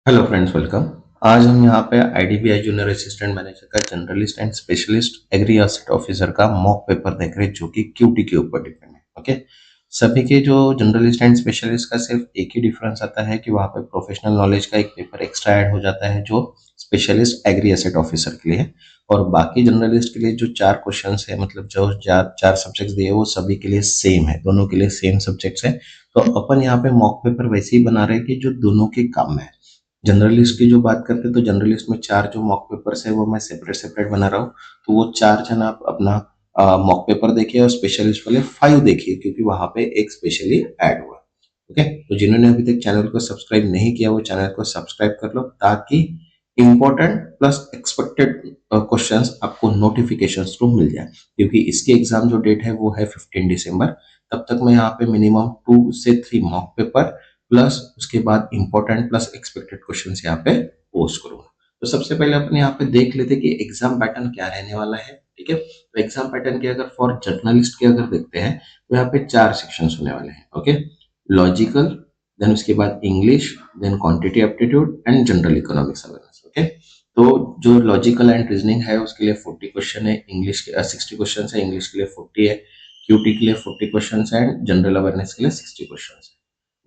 Hello friends, welcome. आज हम यहाँ पे आईडीबीआई जूनियर असिस्टेंट मैनेजर का generalist and specialist agri asset officer का मॉक पेपर देख रहे हैं, जो कि क्यूटी के ऊपर डिपेंड है। ओके, सभी के जो जनरलिस्ट एंड स्पेशलिस्ट का सिर्फ एक ही डिफरेंस आता है कि वहाँ पे प्रोफेशनल नॉलेज का एक पेपर एक्स्ट्रा ऐड हो जाता है, जो स्पेशलिस्ट एग्री एसेट ऑफिसर के लिए है। और बाकी जर्नलिस्ट के लिए जो चार क्वेश्चन है, मतलब जो चार चार सब्जेक्ट्स दिए, वो सभी के लिए सेम है, दोनों के लिए सेम सब्जेक्ट्स है। तो अपन यहाँ पे मॉक पेपर वैसे ही बना रहे हैं कि जो दोनों के काम है। जनरलिस्ट की जो बात करते हैं तो जनरलिस्ट में चार जो मॉक पेपर्स है वो मैं सेपरेट सेपरेट बना रहा हूँ। तो वो चार जन आप अपना मॉक पेपर देखिए, और स्पेशलिस्ट वाले 5 देखिए, क्योंकि वहां पे एक स्पेशली ऐड हुआ। ओके, तो जिन्होंने अभी तक चैनल को सब्सक्राइब नहीं किया वो चैनल को सब्सक्राइब कर लो, ताकि इंपॉर्टेंट प्लस एक्सपेक्टेड क्वेश्चंस आपको नोटिफिकेशन थ्रू मिल जाए। क्योंकि इसके एग्जाम जो डेट है वो है 15 दिसंबर। तब तक मैं यहाँ पे मिनिमम 2 से 3 मॉक पेपर प्लस उसके बाद इंपॉर्टेंट प्लस एक्सपेक्टेड क्वेश्चंस यहाँ पे पोस्ट करूंगा। तो सबसे पहले अपन यहाँ पे देख लेते कि एग्जाम पैटर्न क्या रहने वाला है। ठीक है, तो एग्जाम पैटर्न के अगर फॉर जर्नलिस्ट के अगर देखते हैं तो यहाँ पे 4 सेक्शंस होने वाले हैं। ओके, लॉजिकल, देन उसके बाद English, then quantity aptitude and general economics awareness. Okay, तो जो लॉजिकल एंड रीजनिंग है उसके लिए 40 क्वेश्चन है, इंग्लिश के 60 क्वेश्चन है, इंग्लिश के लिए 40 है, क्यूटी के लिए 40 क्वेश्चन है एंड जनरल अवेयरनेस के लिए 60 क्वेश्चन है।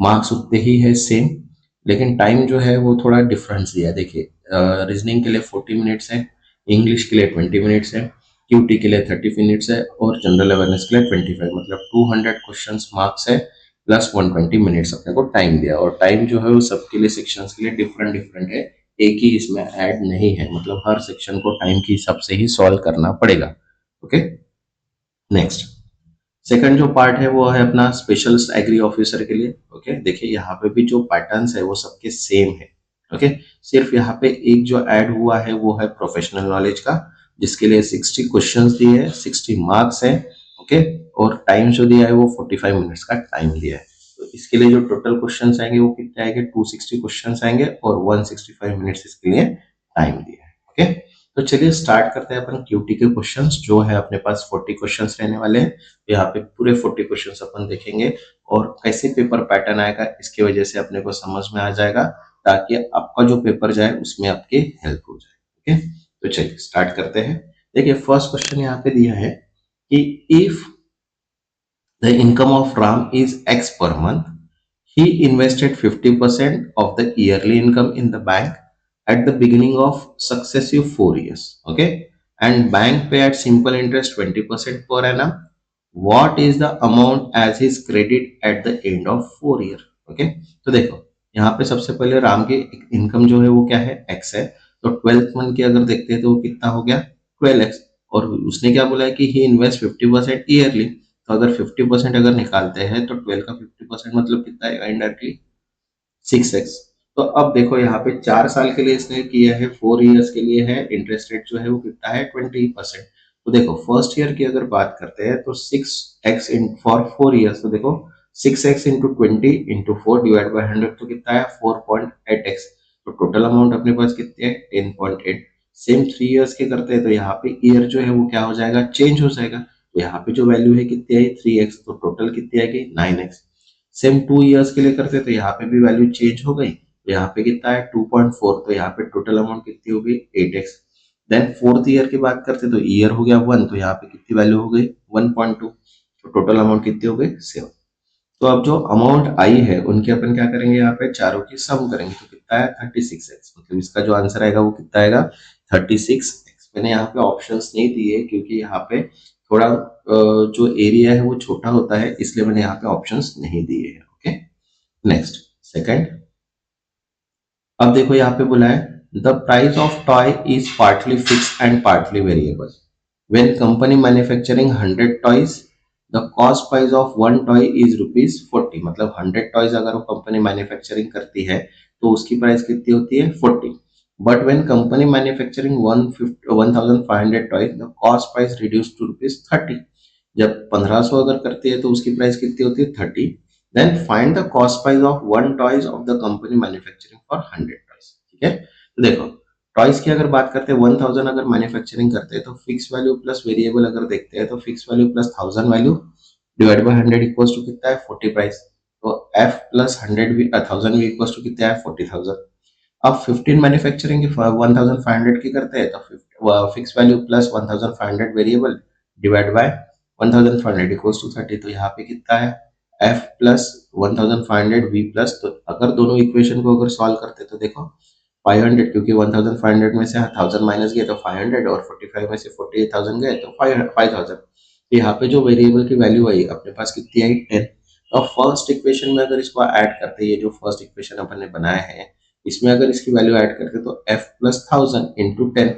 मार्क्स उतने ही है सेम, लेकिन टाइम जो है वो थोड़ा डिफरेंस दिया है। देखिए, रीजनिंग के लिए 40 मिनट्स है, इंग्लिश के लिए 20 मिनट्स है, क्यूटी के लिए 30 मिनट्स है और जनरल अवेयरनेस के लिए 25, मतलब 200 क्वेश्चन मार्क्स है प्लस 120 मिनट्स अपने को टाइम दिया। और टाइम जो है वो सबके लिए सेक्शंस के लिए डिफरेंट डिफरेंट है, एक ही इसमें ऐड नहीं है, मतलब हर सेक्शन को टाइम के हिसाब से ही सॉल्व करना पड़ेगा। ओके, नेक्स्ट सेकंड जो पार्ट है वो है अपना स्पेशलिस्ट एग्री ऑफिसर के लिए। ओके, देखिए यहाँ पे भी जो पैटर्न्स है वो सबके सेम है। ओके, सिर्फ यहाँ पे एक जो ऐड हुआ है वो है प्रोफेशनल नॉलेज का, जिसके लिए 60 क्वेश्चंस दिए हैं, 60 मार्क्स है। ओके, और टाइम जो दिया है वो 45 मिनट्स का टाइम दिया है। तो इसके लिए जो टोटल क्वेश्चंस आएंगे वो कितने आएंगे, 260 क्वेश्चंस आएंगे और 165 मिनट्स इसके लिए टाइम दिया है। ओके, तो चलिए स्टार्ट करते हैं अपन क्यूटी के क्वेश्चंस। जो है अपने पास 40 क्वेश्चंस रहने वाले हैं। यहाँ पे पूरे 40 क्वेश्चंस अपन देखेंगे और कैसे पेपर पैटर्न आएगा इसकी वजह से अपने को समझ में आ जाएगा, ताकि आपका जो पेपर जाए उसमें आपकी हेल्प हो जाए। ओके, तो चलिए स्टार्ट करते हैं। देखिए फर्स्ट क्वेश्चन यहाँ पे दिया है कि if the income of Ram is x per month, he invested 50% of the yearly income in the bank at the beginning of successive 4 years. Okay, and bank pay at simple interest 20% per annum. What is the amount as his credit at the end of 4 year? Okay, तो देखो यहाँ पे सबसे पहले राम की income जो है वो क्या है, एक्स है। तो 12th मंथ की अगर देखते हैं तो वो कितना हो गया, 12x। और उसने क्या बोला है कि ही इन्वेस्ट 50% ईयरली। तो अगर 50% अगर निकालते हैं तो 12 का 50% मतलब कितना आएगा, इनडायरेक्टली 6x। तो अब देखो यहाँ पे 4 साल के लिए इसने किया है, 4 इयर्स के लिए है, इंटरेस्ट रेट जो है वो कितना है, 20%। तो देखो फर्स्ट ईयर की अगर बात करते हैं तो 6x इन फॉर 4 इयर्स। तो देखो 6x into 20 into 4 divide by 100 तो कितना है, 4.8x। तो टोटल अमाउंट अपने पास कितने है, 10.8। सेम 3 इयर्स के करते हैं तो यहाँ पे ईयर जो है वो क्या हो जाएगा, चेंज हो जाएगा। तो यहाँ पे जो वैल्यू है कितनी आई, 3x, तो टोटल कितनी आएगी, 9x। सेम 2 इयर्स के लिए करते तो यहाँ पे भी वैल्यू चेंज हो गई, तो यहाँ पे कितना है 2.4, तो यहाँ पे टोटल अमाउंट कितनी हो गई, 8x। देन फोर्थ ईयर की बात करते तो ईयर हो गया 1, तो यहाँ पे कितनी वैल्यू हो गई, 1.2। तो टोटल अमाउंट कितनी हो गई, 7। तो अब जो अमाउंट आई है उनके अपन क्या करेंगे, यहाँ पे चारों की सम करेंगे तो कितना है, 36x। मतलब इसका जो आंसर आएगा वो कितना आएगा, 36x। मैंने यहाँ पे ऑप्शंस नहीं दिए क्योंकि यहाँ पे थोड़ा जो एरिया है वो छोटा होता है, इसलिए मैंने यहाँ पे ऑप्शंस नहीं दिए हैं। Okay, next second. अब देखो यहाँ पे बोला है the price of toy is partly fix and partly variable when company manufacturing 100 toys, the cost price of one toy is ₹40। मतलब 100 टॉयज अगर वो कंपनी मैन्युफैक्चरिंग करती है तो उसकी प्राइस कितनी होती है, 40। But when company manufacturing 1500 toys, the cost price reduce to ₹30। जब 1500 अगर करती है तो उसकी प्राइस कितनी होती है, 30। Then find the cost price of one toys of the company manufacturing for 100 toys. ठीक है, तो देखो टॉयज की अगर बात करते हैं 1000 अगर मैन्युफैक्चरिंग करते हैं तो फिक्स वैल्यू प्लस वेरिएबल अगर देखते हैं तो fix value plus 1000 value divide by 100 equals to कितना है, 40 प्राइस। तो एफ प्लस 100 भी 1000 भी इक्वल्स टू कितना है, 40,000। अब 15 मैन्युफैक्चरिंग की 1500 की करते हैं तो fix value plus 1500 variable divide by 1500 equals to 30। तो यहाँ पे कितना है f प्लस 1500 v प्लस, तो अगर दोनों इक्वेशन को अगर सॉल्व करते तो देखो 500, क्योंकि 1500 में से 1000 माइनस गए तो 500 और 45 में से 48,000 गए तो 5000। यहाँ पे जो वेरिएबल की वैल्यू आई अपने पास कितनी आई 10। तो फर्स्ट इक्वेशन में अगर इसको ऐड करते हैं, ये जो फर्स्ट इक्वेशन अपन ने बनाया है इसमें अगर इसकी वैल्यू ऐड करते तो f प्लस 1000 × 10,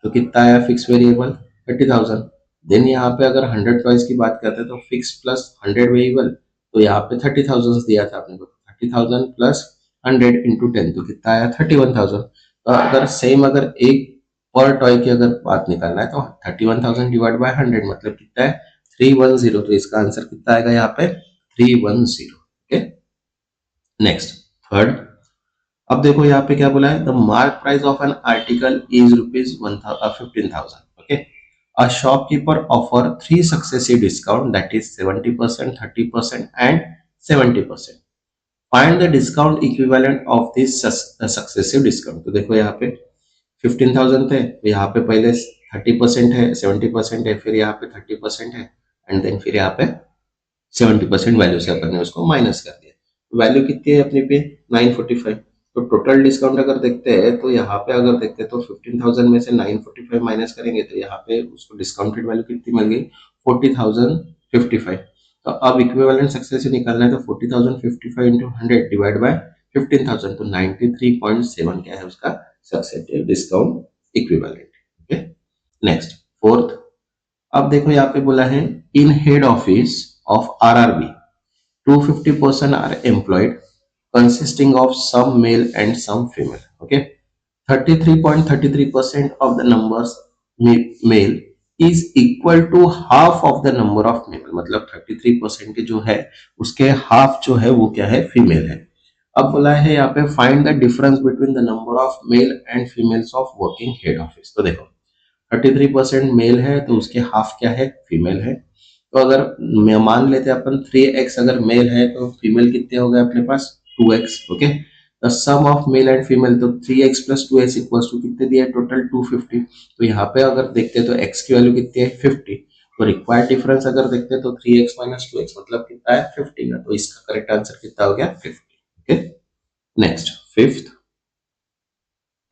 तो कितना आया फिक्स वेरिएबल 30,000। देन यहाँ पे अगर 100 चॉइस की बात करते हैं तो फिक्स प्लस 100 वेरिएबल, तो यहाँ पे 30,000 दिया था आपने को, 30,000 प्लस 100 × 10 तो कितना आया 31,000। तो अगर सेम अगर एक पर टॉय की अगर बात निकालना है तो 31,000 डिवाइड बाय 100 मतलब कितना है 310। तो इसका आंसर कितना आएगा यहाँ पे 310। Okay, next third. अब देखो यहाँ पे क्या बोला है, the mark price of an article is rupees 15,000। Okay, a shopkeeper offer 3 successive discount that is 70%, 30% and 70%। Find the discount equivalent of this successive discount. तो देखो यहाँ पे 15,000 थे, तो यहाँ पे पहले 30% है, 70% है, फिर यहाँ पे 30% है एंड देन फिर यहाँ पे 70% वैल्यू से अपन ने उसको माइनस कर दिया। वैल्यू कितनी है अपनी पे 945। तो टोटल डिस्काउंट अगर देखते हैं तो यहाँ पे अगर देखते हैं तो 15,000 में से 945 माइनस करेंगे तो यहाँ पे उसको डिस्काउंटेड वैल्यू कितनी मिल गई 40,055। तो अब इक्विवेलेंट सक्सेस निकालना है तो 40,055 इंटू 100 डिवाइड बाय 15,000, तो 93.7 क्या है उसका successive discount equivalent. Okay, next fourth. अब देखो यहाँ पे बोला है in head office of RRB 250 person are employed consisting of some male and some female. Okay, 33.33% of the numbers male is equal to half of the number of female। मतलब 33% के जो है उसके हाफ जो है वो क्या है फीमेल है। अब बोला है यहाँ पे find the difference between the number of male and females of working head office. तो देखो 33% मेल है तो उसके हाफ क्या है फीमेल है। तो अगर मान लेते हैं अपन 3x अगर मेल है तो फीमेल कितने हो गए अपने पास 2x। Okay, the sum of male and female, तो 3x plus 2x equals to कितने दिया है टोटल 250। तो यहाँ पे अगर देखते हैं तो x की वैल्यू कितनी है 50। तो रिक्वायर्ड डिफरेंस अगर देखते हैं तो 3x माइनस 2x मतलब कितना है 50 का। तो इसका करेक्ट आंसर कितना हो गया 50। Okay, next fifth.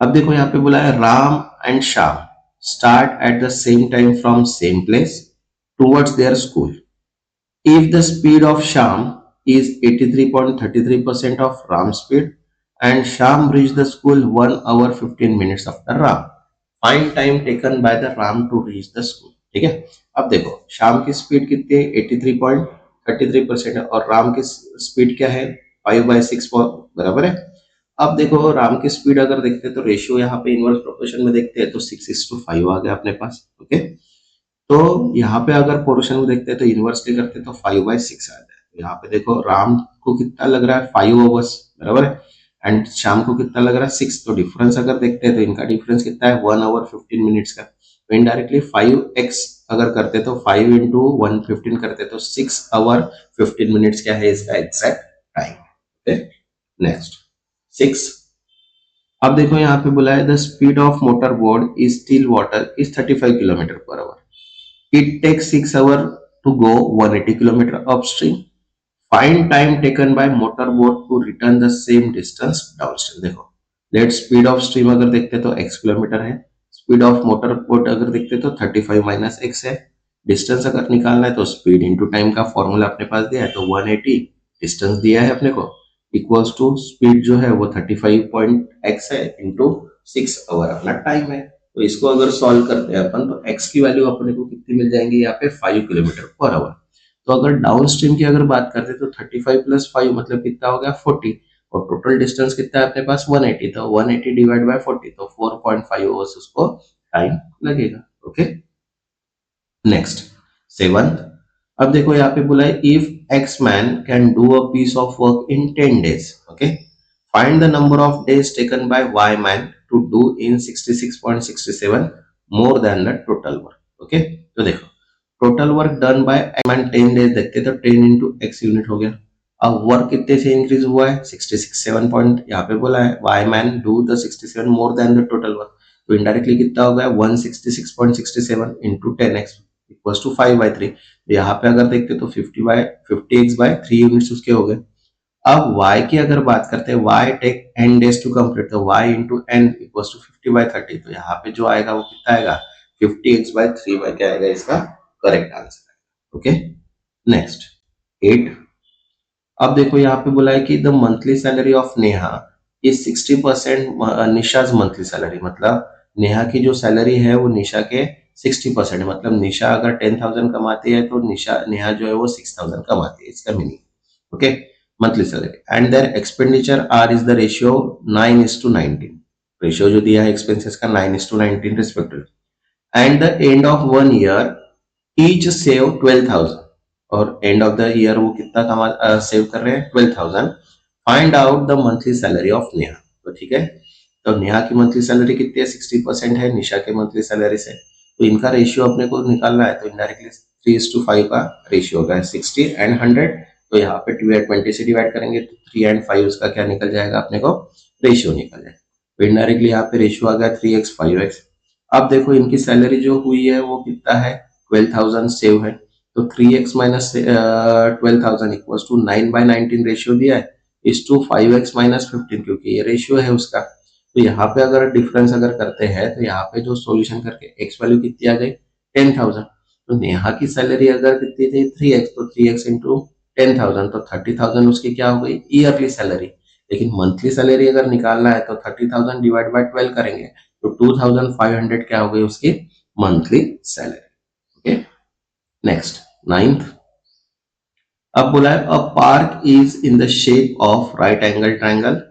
अब देखो यहाँ पे बोला है Ram and Shyam start at the same time from same place towards their school. If the speed of Sham is 83.33% of Ram's speed and Sham reached the school 1 hour 15 minutes after Ram, find time taken by the Ram to reach the school। ठीक है, अब देखो शाम की speed कितनी है 83.33% है और राम की स्पीड क्या है 5/6 बराबर है। अब देखो राम की स्पीड अगर देखते हैं तो रेशियो यहाँ पे इनवर्स प्रोपोर्शन में देखते हैं तो 6:5 आ गया अपने पास। ओके, तो यहाँ पे अगर पोर्शन में देखते हैं तो इनवर्सली करते हैं तो 5/6 आ जाए। तो यहाँ पे देखो राम को कितना लग रहा है 5 ओवर्स बराबर है एंड शाम को कितना लग रहा है 6। तो डिफरेंस अगर देखते हैं तो इनका डिफरेंस कितना है 1 आवर 15 मिनट्स का। तो इनडायरेक्टली 5x अगर करते तो 5 इंटू 115 करते तो 6 आवर 15 मिनट्स क्या है इसका एग्जैक्ट टाइम। Okay, next 6। अब देखो यहाँ पे बोला है the speed of motor board is still water is 35 kilometre per hour. It takes 6 hours to go 180 km upstream. Find time taken by motorboat to return the same distance downstream। देखो let speed of stream अगर देखते तो x kilometre है, speed of motor boat अगर देखते तो 35 minus x है। Distance अगर निकालना है तो स्पीड इंटू टाइम का फॉर्मूला अपने पास दिया है तो 180 डिस्टेंस दिया है अपने को इक्वल्स टू स्पीड जो है वो 35.x है इंटू 6 आवर अपना टाइम है। तो इसको अगर सॉल्व करते हैं अपन तो x की वैल्यू अपने को कितनी मिल जाएंगी यहाँ पे 5 किलोमीटर पर आवर। तो अगर डाउन स्ट्रीम की अगर बात करते तो 35 प्लस 5 मतलब कितना हो गया 40 और टोटल डिस्टेंस कितना है अपने पास 180। तो 180 डिवाइड बाय 40 तो 4.5 आवर्स उसको टाइम लगेगा। Okay, next 7। अब देखो यहाँ पे बोला है if X man can do a piece of work in 10 days। Okay, find the number of days taken by Y man to do in 66.67 more than the total work. Okay, तो देखो total work done by X man 10 days देखते तो 10 into x unit हो गया अब work कितने से increase हुआ है 66 7 पॉइंट यहाँ पे बोला है Y man do the 67 more than the total work, तो इनडायरेक्टली कितना हो गया 166.67 इंटू 10x इक्वल्स टू 5/3। तो यहाँ पे अगर देखते तो 50x/3 यूनिट्स उसके हो गए। अब y की अगर बात करते हैं y take n days to complete, तो y into n equals to 50/30, तो यहाँ पे जो आएगा वो कितना आएगा 50x/3 क्या आएगा इसका करेक्ट आंसर। Okay next 8। अब देखो यहाँ पे बोला है कि the monthly salary of Neha is 60% Nisha's monthly salary, मतलब नेहा की जो सैलरी है वो निशा के 60% है, मतलब निशा अगर 10,000 कमाती है तो नेहा जो है वो 6,000 कमाती है, इसका meaning. Okay monthly salary and their expenditure are is the ratio 9:19, ratio जो दिया है एक्सपेंसेस का 9:19 respective, and the end of 1 year each save 12,000, और एंड ऑफ द ईयर वो कितना कमा सेव कर रहे हैं 12,000। Find out the monthly salary of Neha, तो ठीक है, तो नेहा की मंथली सैलरी कितनी है 60% है निशा के मंथली सैलरी से, तो इनका रेशियो अपने को निकालना है, तो इनडायरेक्टली 3:5 का रेशियो होगा 60 एंड 100, तो यहाँ पे 2 और 20 से डिवाइड करेंगे तो 3 और 5 उसका क्या निकल जाएगा अपने को रेशियो निकल जाएगा, तो इनडायरेक्टली यहाँ पे रेशियो आ गया 3x 5x। अब देखो इनकी सैलरी जो हुई है वो कितना है 12,000 सेव है, तो 3x minus 12,000 equals to 9/19 ratio दिया है इस टू 5x माइनस 15, क्योंकि ये रेशियो है उसका, तो यहाँ पे अगर डिफरेंस अगर करते हैं तो यहाँ पे जो सॉल्यूशन करके x वैल्यू कितनी आ गई 10,000, तो नेहा की सैलरी अगर कितनी थी 3x, तो 3x इंटू 10,000 तो 30,000 उसकी क्या हो गई ईयरली सैलरी, लेकिन मंथली सैलरी अगर निकालना है तो 30,000 डिवाइड बाय 12 करेंगे तो 2,500 क्या हो गई उसकी monthly salary. Okay next 9th। अब बोला है a park is in the shape of right angle triangle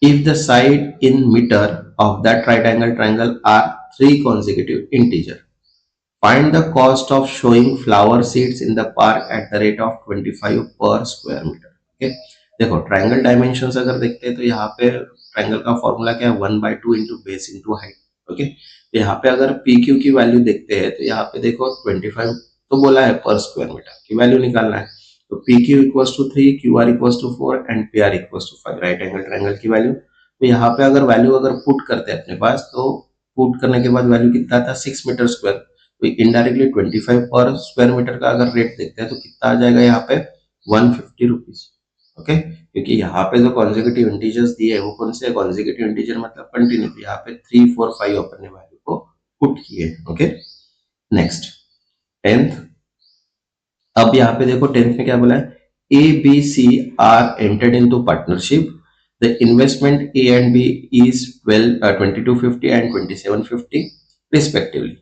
if the side in meter of that right angle triangle are 3 consecutive integer, find the cost of showing flower seeds in the park at the rate of 25 per square meter। okay? देखो triangle dimensions अगर देखते हैं तो यहाँ पे triangle का formula क्या है 1/2 into base into height. Okay तो यहाँ पे अगर पी क्यू की वैल्यू देखते हैं तो यहाँ पे देखो 25 तो बोला है पर स्क्वायर मीटर की वैल्यू निकालना है, तो P Q equals to 3, Q R equals to 4 and P R equals to 5 right angle triangle की वैल्यू, तो यहाँ पे अगर वैल्यू अगर पुट करते हैं अपने पास तो पुट करने के बाद वैल्यू कितना था 6 मीटर स्क्वायर, तो इनडायरेक्टली 25 पर स्क्वायर मीटर का अगर रेट देखते हैं तो कितना आ जाएगा यहाँ पे 150 रुपीज। ओके क्योंकि यहाँ पे जो कॉन्जिक्यूटिव इंटीजर्स दिए है वो कौन से कॉन्जिक्यूटिव इंटीजर मतलब कंटिन्यू, यहाँ पे 3 4 5 अपन ने वैल्यू को पुट किए। Okay next 10th। अब यहाँ पे देखो 10th में क्या बोला है A B C are entered into partnership, the investment A and B is 2250 and 2750 respectively।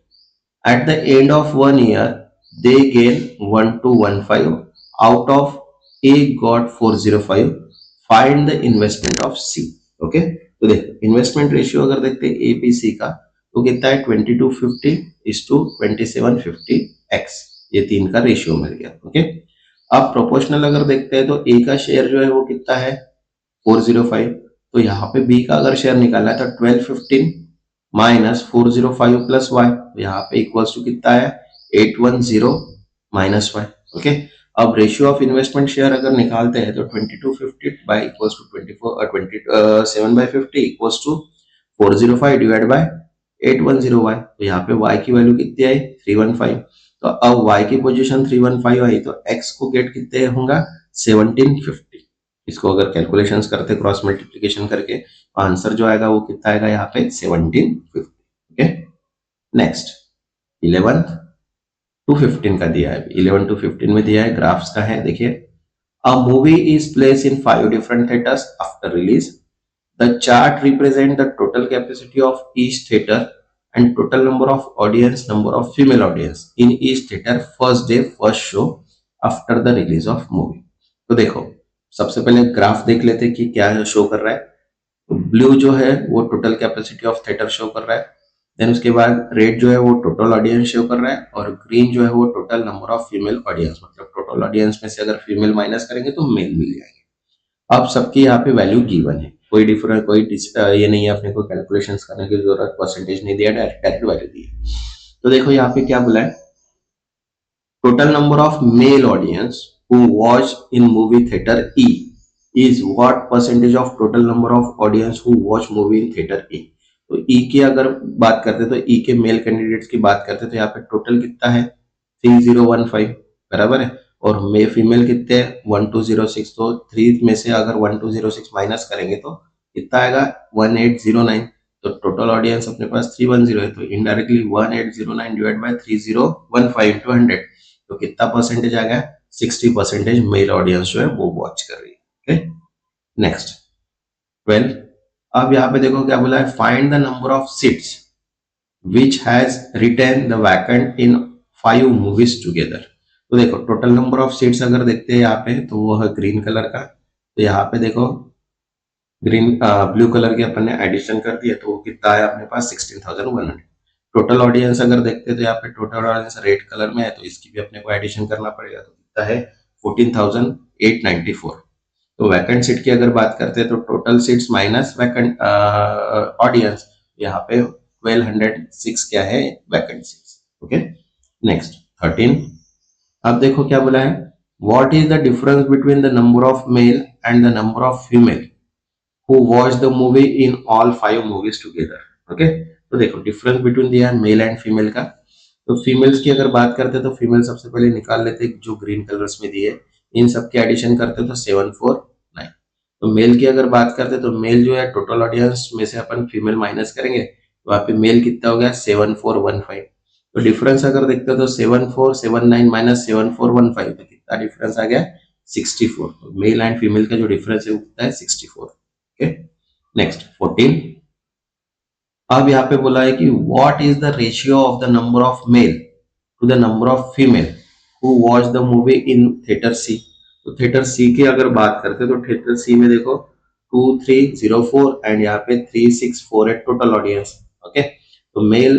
At the end of 1 year, they gain 1215 out of A got 405। Find the investment of C। Okay तो देखो investment ratio अगर देखते हैं ए B सी का तो कितना है 2250 is to 2750 x, ये तीन का रेशियो मिल गया। ओके अब प्रोपोर्शनल अगर देखते हैं तो ए का शेयर जो है वो कितना है 405, तो यहाँ पे बी का अगर शेयर निकालना है तो 1215 माइनस 405 प्लस वाई, तो यहाँ पे इक्वल्स टू कितना है 810 माइनस वाई। ओके अब रेशियो ऑफ इन्वेस्टमेंट शेयर अगर निकालते हैं तो 2250 by equals to 27/50 equals to 405 divide by 810y, तो यहाँ पे y की वैल्यू कितनी आई 315, तो अब y की पोजीशन 315 आई तो x को गेट कितने होगा 1750, इसको अगर कैलकुलेशंस करते क्रॉस मल्टीप्लिकेशन करके आंसर जो आएगा वो कितना आएगा यहाँ पे 1750। ओके नेक्स्ट 11th टू 15 का दिया है, 11 टू 15 में दिया है ग्राफ्स का है देखिए a movie is place in 5 different theatres after release, the chart represent the total capacity of each theatre and total number of audience number of female audience in each theatre first day first show after the release of movie. तो देखो सबसे पहले graph देख लेते कि क्या show कर रहा है, ब्लू जो है वो total capacity of theatre show कर रहा है, देन उसके बाद रेड जो है वो टोटल ऑडियंस शो कर रहा है और ग्रीन जो है वो total number of female audience, मतलब टोटल ऑडियंस में से अगर फीमेल माइनस करेंगे तो मेल मिल जाएंगे। अब सबकी यहाँ पे वैल्यू गिवन है, कोई डिफरेंट ये नहीं है अपने को कैलकुलेशंस करने की जरूरत, परसेंटेज नहीं दिया डायरेक्ट वैल्यू दी है। तो देखो यहाँ पे क्या बोला है total number of mail audience who watch in movie theater E is what percentage of total number of audience who watch movie in theater E। तो E की अगर बात करते तो E के मेल कैंडिडेट्स की बात करते तो यहाँ पे टोटल कितना है 3015 बराबर है, और मे फीमेल कितने हैं 1206। तो 3 में से अगर 1206 माइनस करेंगे तो कितना आएगा 1809। तो टोटल ऑडियंस अपने पास 310 है, तो इनडायरेक्टली 1809 डिवाइड बाय 3015 इंटू 100, तो कितना परसेंटेज आ गया 60% मेल ऑडियंस जो है वो वॉच कर रही है। Okay next 12। अब यहाँ पे देखो क्या बोला है, find the number of seats which has retain the vacant in 5 movies together. तो देखो टोटल नंबर ऑफ सीट्स अगर देखते हैं यहाँ पे तो वो है ग्रीन कलर का, तो यहाँ पे देखो ग्रीन ब्लू कलर के अपन ने एडिशन कर दिया तो कितना है अपने पास 16,100। टोटल ऑडियंस अगर देखते हैं तो यहाँ पे टोटल ऑडियंस रेड कलर में है, तो इसकी भी अपने को एडिशन करना पड़ेगा, तो कितना है 14,894। तो वैकेंट सीट की अगर बात करते हैं तो total seats minus vacant audience, यहाँ पे 1206 क्या है वैकेंट सीट्स। Okay next 13। अब देखो क्या बोला है, what is the difference between the number of male and the number of female who watched the movie in all 5 movies together। Okay तो देखो डिफरेंस बिटवीन दिया है मेल एंड फीमेल का। तो फीमेल्स की अगर बात करते हैं तो फीमेल सबसे पहले निकाल लेते हैं जो ग्रीन कलर्स में दिए, इन सब के एडिशन करते हैं तो 749। तो मेल की अगर बात करते हैं तो मेल जो है टोटल ऑडियंस में से अपन फीमेल माइनस करेंगे तो वहां पे मेल कितना हो गया 7415। तो डिफरेंस अगर देखते हो तो 7479 माइनस 7415, तो कितना डिफरेंस आ गया 64। तो मेल एंड फीमेल का जो डिफरेंस है वो कितना है 64। Okay next 14। अब यहाँ पे बोला है कि what is the ratio of the number of male to the number of female who watch the movie in theatre C. तो थिएटर सी की अगर बात करते हैं तो थिएटर सी में देखो 2304 एंड यहाँ पे 3648 टोटल ऑडियंस। ओके तो मेल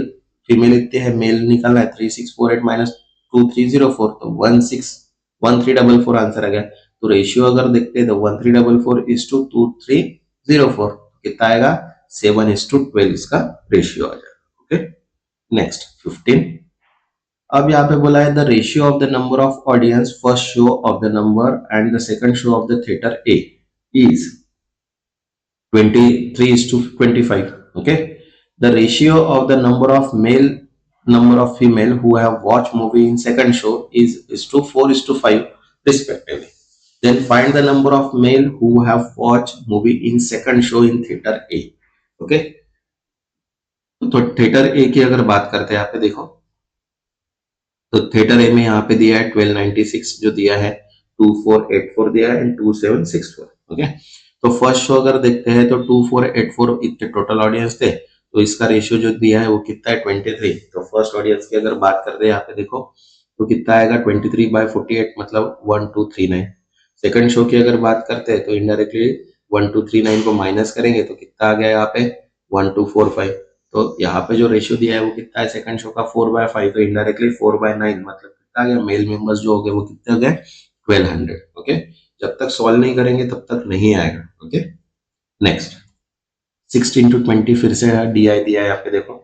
फीमेल इतने हैं, मेल निकालना है 3648 माइनस 2304, तो 1344 आंसर आ गया। तो रेशियो अगर देखते हैं तो 1344 इज टू 2304, कितना आएगा 7:12 इसका रेशियो आ जाएगा। Okay next 15। अब यहाँ पे बोला है the ratio of the number of audience first show off the number and the second show off the theatre A is 23:25। Okay, the ratio of the number of female who have watched movie in second show is to 4:5 respectively। Then find the number of male who have watched movie in second show in theater A। Okay, तो theatre ए की अगर बात करते हैं यहाँ पे देखो, तो थिएटर ए में यहाँ पे दिया है 1296 जो दिया है, 2484 दिया है एंड 2764। ओके तो फर्स्ट शो अगर देखते हैं तो 2484 इतने टोटल ऑडियंस थे, तो इसका रेशियो जो दिया है वो कितना है 23। तो फर्स्ट ऑडियंस की अगर बात करते हैं यहाँ पे देखो तो कितना आएगा 23/48 मतलब 1239। सेकंड शो की अगर बात करते हैं तो इनडायरेक्टली 1239 को माइनस करेंगे तो कितना आ गया यहाँ पे 1245। तो यहाँ पे जो रेशियो दिया है वो कितना है सेकंड शो का 4/5, तो इनडायरेक्टली 4/9 मतलब कितना आ गया मेल मेंबर्स जो हो गए वो कितने हो गए 1200। ओके जब तक सॉल्व नहीं करेंगे तब तक नहीं आएगा। ओके नेक्स्ट 16-20 फिर से DI दिया है यहाँ पे देखो।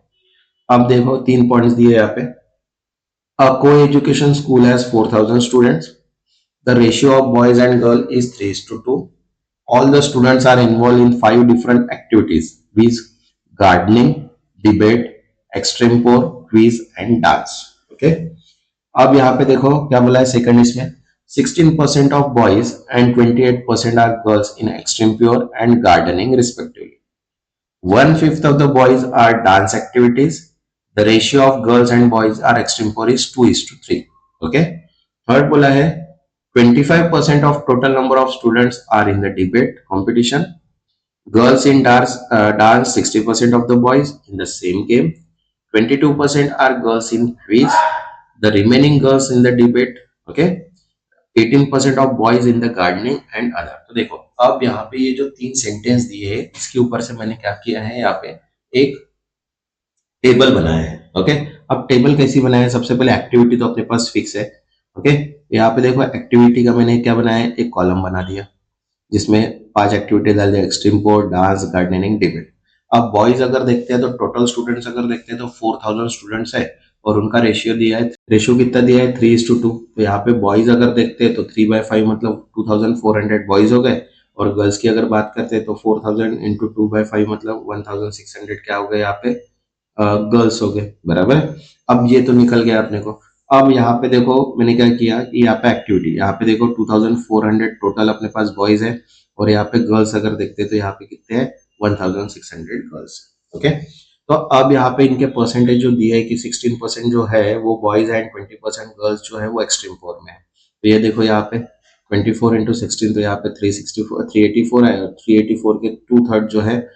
अब देखो 3 पॉइंट्स दिए यहाँ पे। अ को education school has 4000 students, the ratio of boys and girl is 3:2, all the students are involved in 5 different activities viz gardening, debate, extreme pour, quiz and dance। okay अब यहाँ पे देखो क्या बोला है सेकंड इसमें 16% of boys and 28% are girls in extreme pure and gardening respectively। 1/5 of the boys are dance activities, the ratio of girls and boys are extreme pure is 2:3। okay third बोला है 25% of total number of students are in the debate competition, girls in dance 60% of the boys in the same game, 22% are girls in quiz, the remaining girls in the debate। okay 18% of boys in the gardening and other। तो देखो अब यहाँ पे ये जो 3 sentence दिए हैं इसके ऊपर से मैंने क्या किया है यहाँ पे एक टेबल बनाया है। ओके अब टेबल कैसी बनाया है, सबसे पहले एक्टिविटी तो अपने पास फिक्स है। ओके यहाँ पे देखो एक्टिविटी का मैंने क्या बनाया है एक कॉलम बना दिया जिसमें 5 एक्टिविटी डाल दिया extreme sport, dance, gardening, debate. अब बॉयज अगर देखते हैं तो टोटल स्टूडेंट्स अगर देखते हैं तो 4000 स्टूडेंट्स है, और उनका रेशियो दिया है, रेशियो कितना दिया है 3:2। तो यहाँ पे बॉयज अगर देखते हैं तो 3/5 मतलब 2400 बॉयज हो गए, और गर्ल्स की अगर बात करते हैं तो 4000 इंटू 2/5 मतलब 1600 क्या हो गए यहाँ पे गर्ल्स हो गए, बराबर है। अब ये तो निकल गया अपने को। अब यहाँ पे देखो मैंने क्या किया कि यहाँ पे एक्टिविटी, यहाँ पे देखो 2400 टोटल अपने पास बॉयज है, और यहाँ पे गर्ल्स अगर देखते हैं तो यहाँ पे कितने हैं 1600 गर्ल्स। ओके, तो अब यहाँ पे इनके परसेंटेज जो दिया है कि 16% जो है वो बॉयज है एंड 20% गर्ल्स जो है वो एक्सट्रीम 4 में है। तो ये देखो यहाँ पे 24 इंटू 16 तो यहाँ पे 384 आएगा। 384 के 2/3 जो है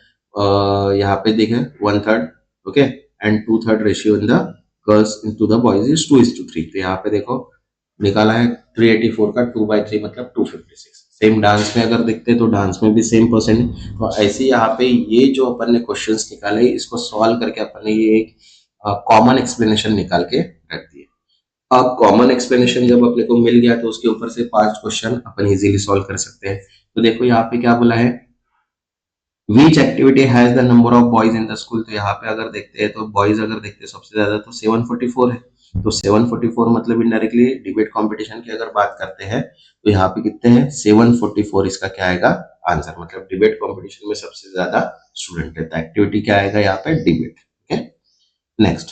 यहाँ पे देखें 1/3। Okay, and 2/3 ratio in the girls into the boys is 2:3। तो यहाँ पे देखो निकाला है 384 का 2/3 मतलब 256। सेम डांस में अगर देखते हैं तो डांस में भी सेम परसेंट। तो ऐसे यहाँ पे ये जो अपन ने क्वेश्चंस निकाले इसको सॉल्व करके अपन ने ये एक कॉमन एक्सप्लेनेशन निकाल के रख दिए। अब कॉमन एक्सप्लेनेशन जब अपने को मिल गया तो उसके ऊपर से 5 क्वेश्चन अपन इजीली सॉल्व कर सकते हैं। तो देखो यहाँ पे क्या बोला है, which activity has the number of boys in the school. तो यहाँ पे अगर देखते हैं तो बॉयज अगर देखते हैं सबसे ज्यादा तो 744 है। तो 744 मतलब इनडायरेक्टली डिबेट कंपटीशन की अगर बात करते हैं तो यहाँ पे कितने हैं 744, इसका क्या आएगा आंसर, मतलब डिबेट कंपटीशन में सबसे ज्यादा स्टूडेंट है। तो एक्टिविटी क्या आएगा यहाँ पे डिबेट। Okay, next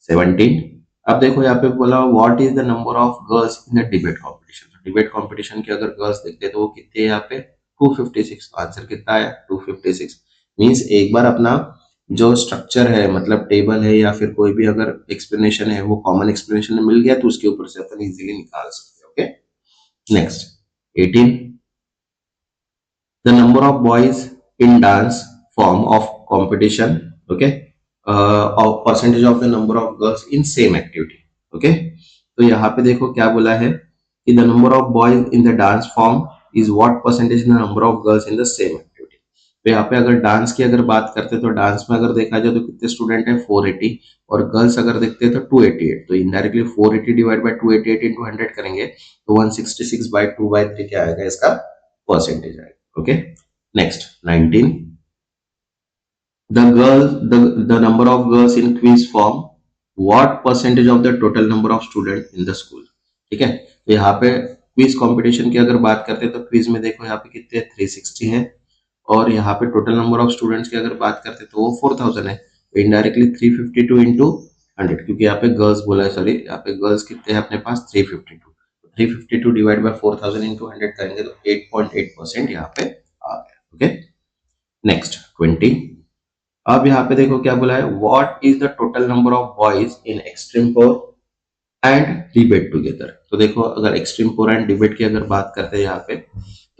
17। अब देखो यहाँ पे बोला what is the number of girls in the debate competition. Debate competition की अगर गर्ल्स देखते हैं तो वो कितने हैं यहाँ पे 256। आंसर कितना आया 256। मींस एक बार अपना जो स्ट्रक्चर है मतलब टेबल है या फिर कोई भी अगर एक्सप्लेनेशन है वो कॉमन एक्सप्लेनेशन मिल गया तो उसके ऊपर से अपन इजीली निकाल सकते हैं। Okay, next 18। the number of boys in dance form of competition, okay, or percentage of the number of girls in same activity। okay, तो यहाँ पे देखो क्या बोला है कि the number of boys in the dance form is what percentage in the number of girls in the same activity। तो यहाँ पे अगर डांस की अगर बात करते तो डांस में अगर देखा जाए तो कितने स्टूडेंट है 480, और गर्ल्स अगर देखते हैं तो 288। तो इनडायरेक्टली 480 डिवाइड बाय 288 इंटू 100 करेंगे तो 166/2/3 क्या आएगा इसका परसेंटेज आएगा। Okay, next 19। the number of girls in quiz form what percentage of the total number of student in the school। ठीक है, तो यहाँ पे क्विज कंपटीशन की अगर बात करते हैं तो क्विज में देखो यहाँ पे कितने 360 है, और यहाँ पे टोटल नंबर ऑफ स्टूडेंट्स की अगर बात करते हैं तो वो 4000 है। तो इनडायरेक्टली 352 इंटू 100, क्योंकि यहाँ पे गर्ल्स बोला है, सॉरी यहाँ पे गर्ल्स कितने हैं अपने पास 352। 352 डिवाइड बाय 4000 इंटू 100 करेंगे तो 8.8% यहाँ पे आ गया। Okay, next 20। अब यहाँ पे देखो क्या बोला है what is the total number of boys in extreme 4 and debate together. तो देखो अगर एक्सट्रीम 4 एंड डिबेट की अगर बात करते हैं यहाँ पे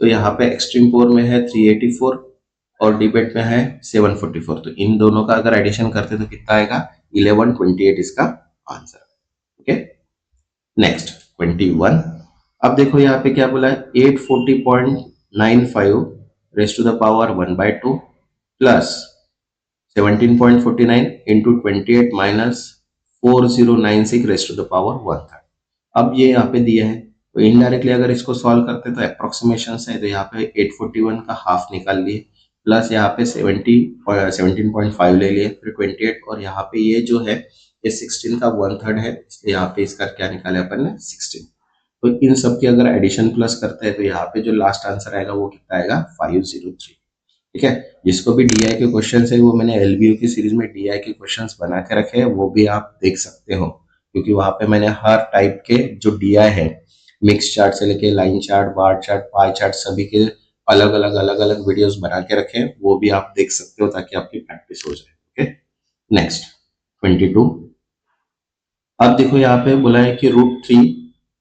तो यहाँ पे एक्सट्रीम 4 में है 384 और डिबेट में है 744। तो इन दोनों का अगर एडिशन करते तो कितना आएगा 1128 इसका आंसर। Okay, next 21। अब देखो यहाँ पे क्या बोला है 840.95 raise to the power 1/2 plus 17.49 into 28 minus 4096 raise to the power 1/3। अब ये यहाँ पे दिया है तो इनडायरेक्टली अगर इसको सॉल्व करते तो अप्रोक्सीमेशन है, तो यहाँ पे 841 का हाफ निकाल लिए, प्लस यहाँ पे 17.5 ले लिए, फिर 28, और यहाँ पे ये जो है ये 16 का 1/3 है, इसलिए यहाँ पे इसका क्या निकाले अपन ने 16। तो इन सब की अगर एडिशन प्लस करते हैं तो यहाँ पे जो लास्ट आंसर आएगा वो कितना आएगा 503। ठीक है, जिसको भी डीआई के क्वेश्चन है वो मैंने एलबीयू की सीरीज में डीआई के क्वेश्चंस बना के रखे हैं, वो भी आप देख सकते हो, क्योंकि वहां पे मैंने हर टाइप के जो डीआई है मिक्स चार्ट से लेके line chart, bar chart, pie chart, सभी के अलग अलग वीडियोस बना के रखे हैं, वो भी आप देख सकते हो ताकि आपकी प्रैक्टिस हो जाए। Okay, next 22। अब देखो यहाँ पे बोला है कि √3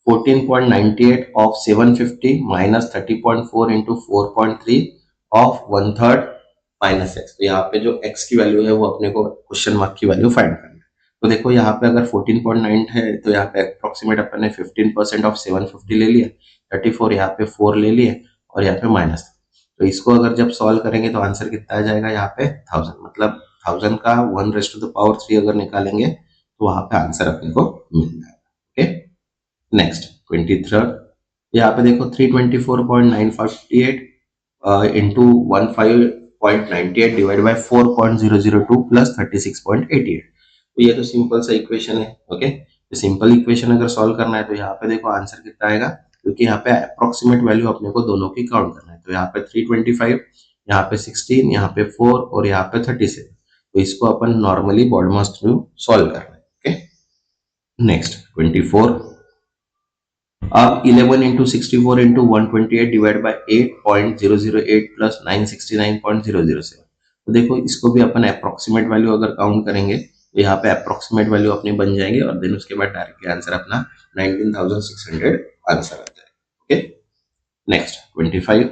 14.98 of 750 minus 30.4 into 4.3 of 1/3 minus x. तो यहाँ पे जो x की वैल्यू है वो अपने को क्वेश्चन मार्क की वैल्यू फाइंड करनी है। तो देखो यहाँ पे अगर 14.9 है तो यहाँ पे अप्रोक्सीमेट अपन ने 15% ऑफ 750 ले लिया, 34 यहाँ पे 4 ले लिए, और यहाँ पे माइनस। तो इसको अगर जब सॉल्व करेंगे तो आंसर कितना आ जाएगा यहाँ पे 1000, मतलब 1000 का 1⁻³ अगर निकालेंगे तो वहां पे आंसर अपने को मिल जाएगा। Okay, next 23। यहाँ पे देखो 324.958 इंटू 15.98 डिवाइड बाय 4.002 प्लस 36.88। तो ये तो सिंपल सा इक्वेशन है। ओके, तो सिंपल इक्वेशन अगर सॉल्व करना है तो यहाँ पे देखो आंसर कितना आएगा, क्योंकि यहाँ पे अप्रोक्सीमेट वैल्यू अपने को दोनों की काउंट करना है। तो यहाँ पे 325, यहाँ पे 16, यहाँ पे 4 और यहाँ पे 37। तो इसको अपन नॉर्मली बॉडमास थ्रू सॉल्व करना है। Okay, next 24। अब 11 into 64 into 128 divide by 8.008 plus 969.007। तो देखो इसको भी अपन अप्रोक्सीमेट वैल्यू अगर काउंट करेंगे तो यहाँ पे अप्रोक्सीमेट वैल्यू अपनी बन जाएंगे और देन उसके बाद डायरेक्टली आंसर अपना 19,600 आंसर आ जाएगा। Okay, next 25।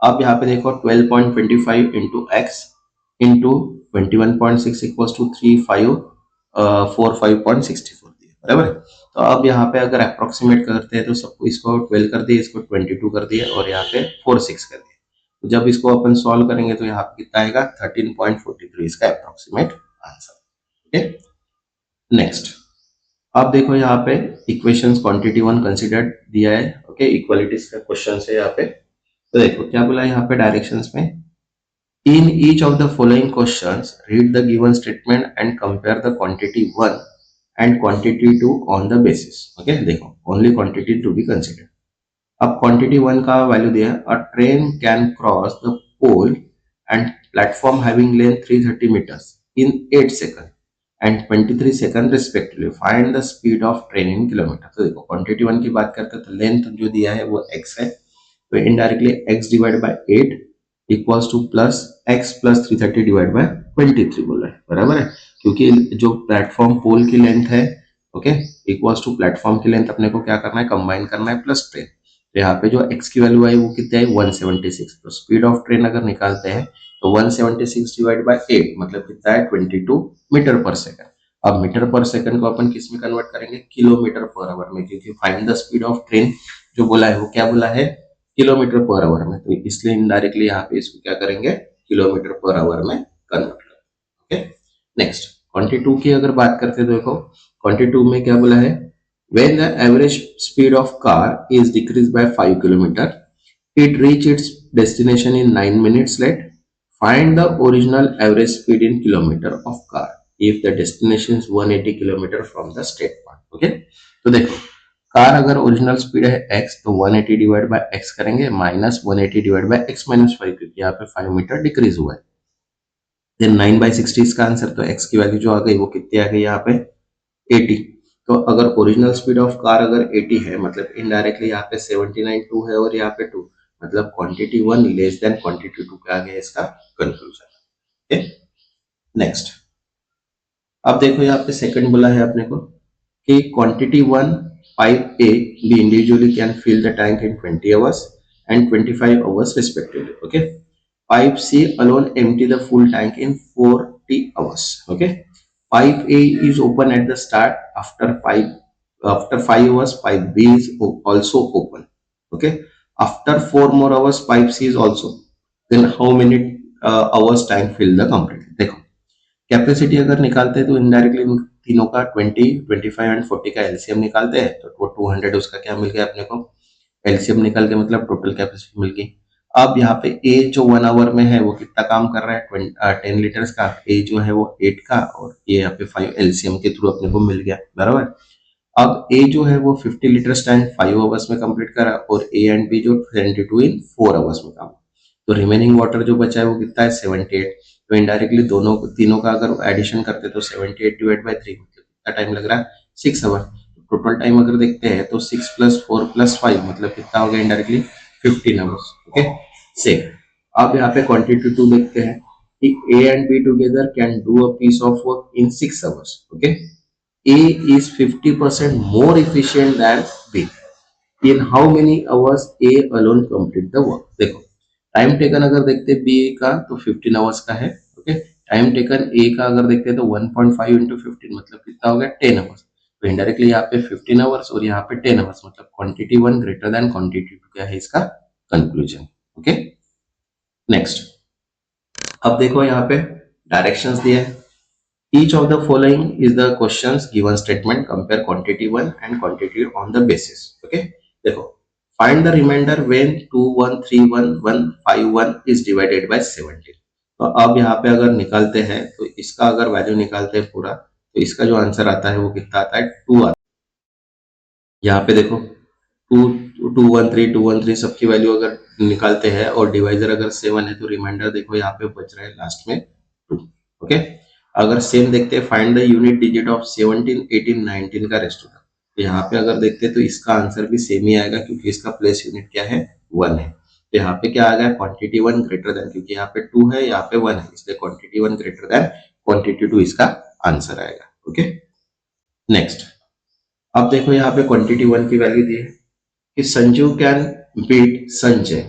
अब यहाँ पे देखो 12.25 into X into 21.6 equals to 3545.64 दिया, बराबर है। तो अब यहाँ पे अगर अप्रोक्सीमेट करते हैं तो सबको इसको 12 कर दिए, इसको 22 कर दिए और यहाँ पे 46 कर दिए। तो जब इसको अपन सॉल्व करेंगे तो यहाँ पे कितना आएगा 13.43 इसका अप्रोक्सीमेट आंसर। Okay, next. अब देखो यहाँ पे इक्वेशंस क्वांटिटी 1 कंसिडर्ड दिया है। ओके, इक्वालिटीज का क्वेश्चन है यहाँ पे। तो देखो क्या बोला है यहाँ पे डायरेक्शंस में, in each of the following questions, read the given statement and compare the quantity 1 and quantity 2 on the basis. Okay, देखो only quantity to be considered. अब quantity 1 का वैल्यू दिया है, a train can cross the pole and platform having length 330 meters in 8 seconds and 23 seconds respectively. Find the speed of train in kilometer. तो देखो quantity 1 की बात करते हैं तो लेंथ जो दिया है वो x है, तो indirectly x divide by 8 equals two plus x plus 330 divide by 23 बोला है, बराबर है। क्योंकि जो प्लेटफॉर्म पोल की लेंथ है, ओके, इक्वल्स टू प्लेटफॉर्म की लेंथ अपने को क्या करना है, कंबाइन करना है प्लस ट्रेन। तो यहाँ पे जो x की वैल्यू आई वो कितनी आई 176। तो स्पीड ऑफ ट्रेन अगर निकालते हैं तो 176 डिवाइड बाय 8 मतलब कितना है 22 मीटर पर सेकंड। अब मीटर पर सेकंड को अपन किस में कन्वर्ट करेंगे, किलोमीटर पर आवर में, क्योंकि find the speed of train जो बोला है वो क्या बोला है किलोमीटर पर आवर में। तो इसलिए इनडायरेक्टली यहाँ पे इसको क्या करेंगे किलोमीटर पर आवर में कन्वर्ट करेंगे। ओके, नेक्स्ट क्वांटिटी 2 की अगर बात करते हैं तो देखो क्वांटिटी 2 में क्या बोला है, when the average speed of car is decreased by 5 km, it reach its destination in 9 minutes late. Find the original average speed in kilometer of car if the destination is 180 km from the state point. Okay, तो देखो car अगर original speed है x तो 180 divide by x करेंगे minus 180 divide by x minus 5, क्योंकि यहाँ पे 5 metre decrease हुआ है। देन 9/60 इसका आंसर, तो x की वैल्यू जो आ गई वो कितनी आ गई यहाँ पे 80। तो अगर ओरिजिनल स्पीड ऑफ कार अगर 80 है मतलब इनडायरेक्टली यहाँ पे 79.2 है और यहाँ पे 2 मतलब क्वांटिटी 1 लेस देन क्वांटिटी 2 क्या आ गया इसका कंक्लूजन। Okay, next. अब देखो यहाँ पे सेकंड बोला है अपने को कि quantity 1 pipe A B individually can fill the tank in 20 hours and 25 hours respectively. Okay, pipe C alone empty the full tank in 40 hours. Okay, pipe A is open at the start. After 5 hours pipe B is also open. Okay, after 4 more hours pipe C is also, then how many hours tank fill the complete। देखो capacity अगर निकालते हैं तो indirectly तीनों का 20, 25 and 40 का LCM निकालते हैं तो 200 उसका क्या मिल गया अपने को, एलसीएम निकल के मतलब टोटल कैपेसिटी मिल गई। अब यहाँ पे ए जो 1 आवर में है वो कितना काम कर रहा है 10 लीटर्स का, ए जो है वो 8 का और ये यहाँ पे 5 एलसीएम के थ्रू अपने को मिल गया, बराबर। अब ए जो है वो 50 लीटर्स टैंक 5 आवर्स में कंप्लीट करा और ए एंड बी जो 22 इन 4 आवर्स में काम, तो रिमेनिंग वाटर जो बचा है वो कितना है 78। तो इनडायरेक्टली दोनों तीनों का अगर एडिशन करते तो 78 डिवाइड बाय 3 मतलब कितना टाइम लग रहा है 6 आवर। टोटल टाइम अगर देखते हैं तो 6 + 4 + 5 मतलब कितना हो गया इनडायरेक्टली 15 आवर्स। Okay, same. अब यहाँ पे क्वांटिटी 2 देखते हैं कि A and B together can do a piece of work in 6 hours. Okay, A is 50% more efficient than B. In how many hours A alone complete the work? देखो time taken अगर देखते हैं B का तो 15 hours का है। Okay, time taken a का अगर देखते हैं तो 1.5 इंटू 15 मतलब कितना हो गया 10 आवर्स। तो इनडायरेक्टली यहाँ पे 15 आवर्स और यहाँ पे 10 आवर्स मतलब क्वांटिटी 1 ग्रेटर देन क्वांटिटी 2 क्या है इसका कंक्लूजन। Okay, next. अब देखो यहाँ पे डायरेक्शंस दिए हैं। Each of the following is the questions given statement. Compare quantity 1 and quantity on the basis. Okay, देखो find the remainder when 2131151 is divided by 17। तो अब यहाँ पे अगर निकालते हैं तो इसका अगर वैल्यू निकालते हैं पूरा तो इसका जो आंसर आता है वो कितना आता है 2 आता है। यहाँ पे देखो 2 2 1 3 सबकी वैल्यू अगर निकालते हैं और डिवाइजर अगर 7 है तो रिमाइंडर देखो यहाँ पे बच रहा है लास्ट में 2। ओके, अगर सेम देखते हैं find the unit digit of 17 18 19 का रेस्ट होगा, तो यहाँ पे अगर देखते हैं तो इसका आंसर भी सेम ही आएगा क्योंकि इसका प्लेस यूनिट क्या है 1 है। तो यहाँ पे क्या आ गया क्वांटिटी 1 ग्रेटर देन, क्योंकि यहाँ पे 2 है यहाँ पे 1 है, इसलिए क्वांटिटी 1 ग्रेटर देन क्वांटिटी 2 इसका आंसर आएगा। ओके, नेक्स्ट अब देखो यहाँ पे क्वांटिटी 1 की वैल्यू दी है कि Sanju can beat Sanjay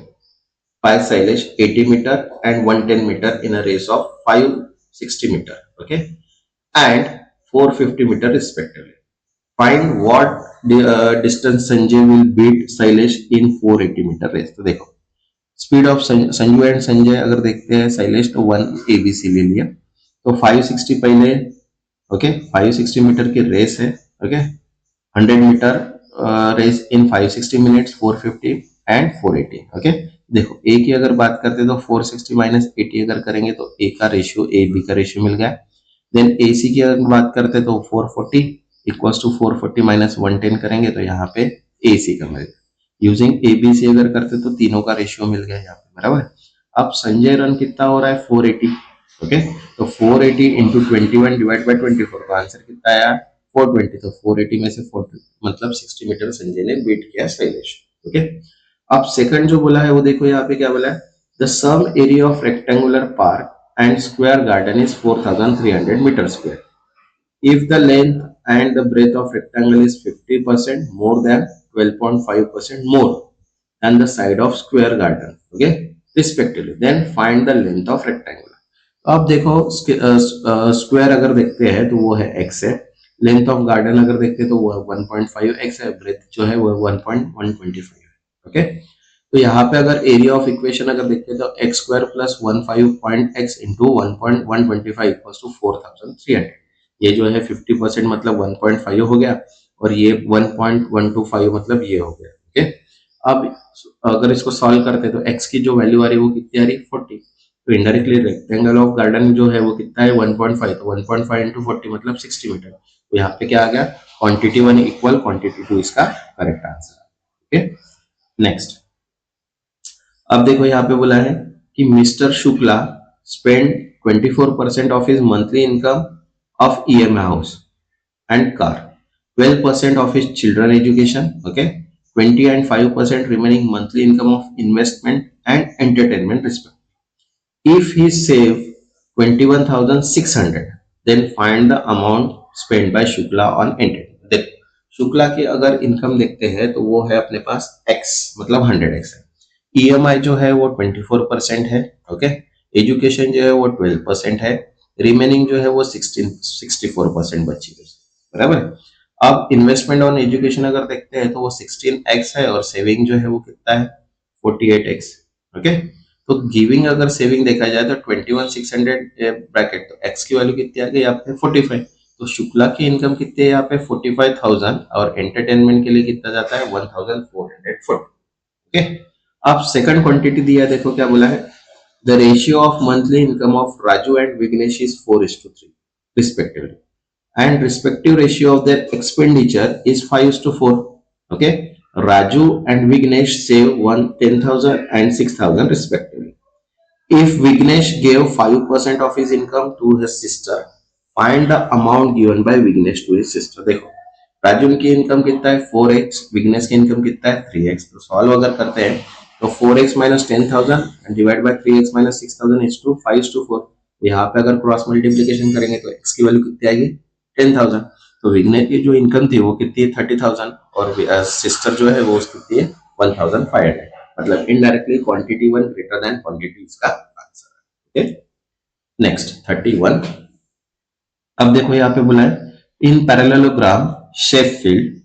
by Sailesh 80 meter and 110 meter in a race of 560 meter, okay, and 450 meter respectively. Find what distance Sanjay will beat Sailesh in 480 meter race. तो देखो speed of Sanju and Sanjay अगर देखते हैं शैलेश तो 1 ABC ले लिया, तो 560 पहले, ओके 560 मीटर की रेस है, okay 100 metre race in 560 minutes 450 and 480। Okay, देखो ए की अगर बात करते हैं तो 460 माइनस 80 अगर करेंगे तो ए का रेशियो ए बी का रेशियो मिल गया। देन ए सी की अगर बात करते हैं तो 440 इक्वल्स टू 440 माइनस 110 करेंगे तो यहाँ पे ए सी का मिलेगा। यूजिंग ए बी सी अगर करते तो तीनों का रेशियो मिल गया यहाँ पे, बराबर। अब संजय रन कितना हो रहा है 480, ओके, तो 480 इंटू 21 डिवाइड बाई 24 का आंसर कितना आया 420, तो 480 में से 4 मतलब 60 मीटर संजय ने बीट किया शैलेश। ओके, अब सेकंड जो बोला है वो देखो यहाँ पे क्या बोला है, the sum area of rectangular park and square garden is 4300 metre square if the length and the breadth of rectangle is 50% more than 12.5% more than the side of square garden, okay, respectively, then find the length of rectangle। अब देखो square अगर देखते हैं तो वो है x है, length of garden अगर देखते हैं तो वो 1.5x है, ब्रेथ जो है वो 1.125 है। ओके, तो यहाँ पे अगर एरिया ऑफ इक्वेशन अगर देखते हैं तो X square plus 15.x into 1.125 equals to 4300, ये जो है 50% मतलब 1.5 हो गया और ये 1.125 मतलब ये हो गया। ओके, अब अगर इसको सॉल्व करते हैं तो x की जो वैल्यू आ रही है वो कितनी आ रही है 40, तो इनडायरेक्टली रेक्टेंगल ऑफ गार्डन जो है वो कितना है 1.5, तो 1.5 इंटू 40 मतलब 60 मीटर। तो यहाँ पे क्या आ गया क्वांटिटी 1 इक्वल क्वांटिटी 2 इसका करेक्ट आंसर। ओके, नेक्स्ट अब देखो यहाँ पे बोला है कि mister Shukla spend 24% of his monthly income of EMI house and car, 12% of his children education, okay, 20 and 5% remaining monthly income of investment and entertainment respectively. If he save 21,600, then find the amount spent by Shukla on entertainment। देखो शुक्ला की अगर income देखते हैं तो वो है अपने पास x मतलब 100x है, EMI जो है वो 24% है, ओके, एजुकेशन जो है वो 12% है, रिमेनिंग जो है वो 64% बची है, बराबर। अब इन्वेस्टमेंट ऑन एजुकेशन अगर देखते हैं तो वो 16x है और सेविंग जो है वो कितना है 48x। ओके, तो गिविंग अगर सेविंग देखा जाए तो 21,600 ब्रैकेट, तो x की वैल्यू कितनी आ गई यहाँ पे 45, तो शुक्ला की इनकम कितनी है यहाँ पे 45,000 और एंटरटेनमेंट के लिए कितना जाता है 1,440। ओके, अब सेकंड क्वांटिटी दिया है, देखो क्या बोला है, the ratio of monthly income of Raju and Vignesh is 4:3 respectively and respective ratio of their expenditure is 5:4। okay, Raju and Vignesh save 10,000 and 6,000 respectively। if Vignesh gave 5% of his income to his sister, find the amount given by Vignesh to his sister। देखो राजू की income कितना है 4x, Vignesh की income कितना है 3x, तो solve अगर करते हैं तो 4x minus 10,000 divide by 3x minus 6,000 is to 5:4। यहाँ पे अगर क्रॉस मल्टीप्लीकेशन करेंगे तो x की वैल्यू कितनी आएगी 10,000, तो विग्नेश की जो इनकम थी वो कितनी है 30,000 और सिस्टर जो है वो कितनी है 1,500, मतलब indirectly quantity 1 greater than quantity इसका आंसर है। Okay, next 31। अब देखो यहाँ पे बोला है इन parallelogram shape field